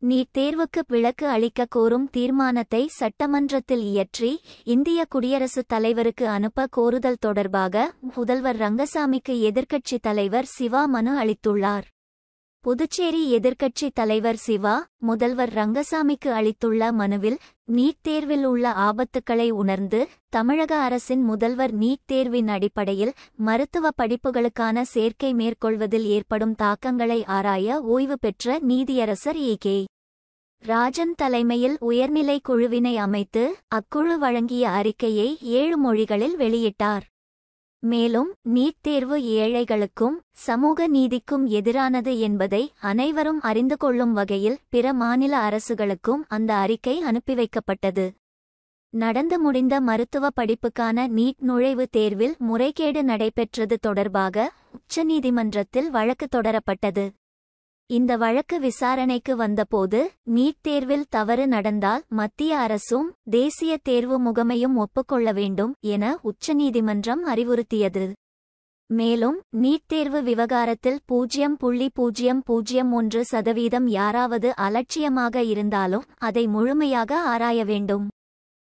NEET தேர்வுக்கு விலக்கு அளிக்க கோரும் தீர்மானத்தை சட்டமன்றத்தில் இயற்றி இந்திய குடியரசுத் தலைவருக்கு அனுப்ப கோருதல் தொடர்பாக முதல்வர் ரங்கசாமிக்கு எதிர்க்கட்சித் தலைவர் சிவா மனு அளித்துள்ளார். புதுச்சேரி எதிர்க்கட்சித் தலைவர் சிவா முதல்வர் ரங்கசாமிக்கு அளித்துள்ள மனுவில் நீட் தேர்வில் உள்ள ஆபத்துக்களை உணர்ந்து தமிழக அரசின் முதல்வர் நீட் தேர்வின் அடிப்படையில் மருத்துவ படிப்புகளுக்கான சேர்க்கை மேற்கொள்வதில் ஏற்படும் தாக்கங்களை ஆராய ஓய்வு பெற்ற நீதியரசர் கே. ராஜன் தலைமையில் உயர்நிலை குழுவினை அமைத்து அக்குழு வழங்கிய அறிக்கையை 7 மொழிகளில் வெளியிட்டார். மேலும் நீட் தேர்வு ஏழைகளுக்கும் சமூக நீதிக்கும் எதிரானது என்பதை அனைவரும் அறிந்து கொள்ளும் வகையில் பிற மாநில அரசுகளுக்கும் அந்த அறிக்கை அனுப்பி வைக்கப்பட்டது. நடந்து முடிந்த மருத்துவ படிப்புக்கான நீட் நுழைவுத் தேர்வில் முறைகேடு நடைபெற்றது தொடர்பாக உச்சநீதிமன்றத்தில் வழக்கு தொடரப்பட்டது. இந்த வழக்கு விசாரணைக்கு வந்தபோது நீட் தேர்வில் தவறு நடந்தால் மத்திய அரசும் தேசிய தேர்வு முகமையும் ஒப்புக்கொள்ள வேண்டும் என உச்சநீதிமன்றம் அறிவுறுத்தியது. மேலும் நீட் தேர்வு விவகாரத்தில் 0.001% யாராவது அலட்சியமாக இருந்தாலும் அதை முழுமையாக ஆராய வேண்டும்.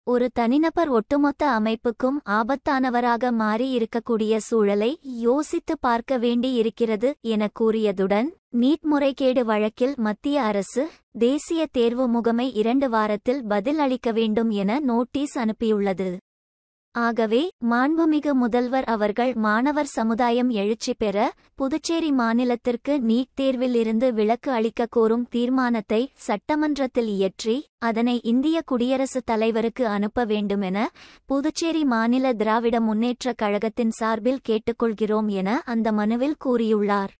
ஒரு தனிநபர் ஒட்டுமொத்த அமைப்புக்கும் ஆபத்தானவராக மாறி இருக்கக்கூடிய சூழலை யோசித்து பார்க்க வேண்டி இருக்கிறது என கூறியதுடன் நீட் முறைகேடு வழக்கில் மத்திய அரசு தேசிய தேர்வு முகமை 2 வாரத்தில் பதில் அளிக்க வேண்டும் என நோட்டீஸ் அனுப்பியுள்ளது. ஆகவே மாண்புமிகு முதல்வர் அவர்கள் மாணவர் சமுதாயம் எழுச்சி பெற புதுச்சேரி மாநிலத்திற்கு நீட் தேர்வில் இருந்து விலக்கு அளிக்க கோரும் தீர்மானத்தை சட்டமன்றத்தில் இயற்றி அதனை இந்திய குடியரசுத் தலைவருக்கு அனுப்ப வேண்டுமென புதுச்சேரி மாநில திராவிட முன்னேற்றக் கழகத்தின் சார்பில் கேட்டுக்கொள்கிறோம் என அந்த மனுவில் கூறியுள்ளார்.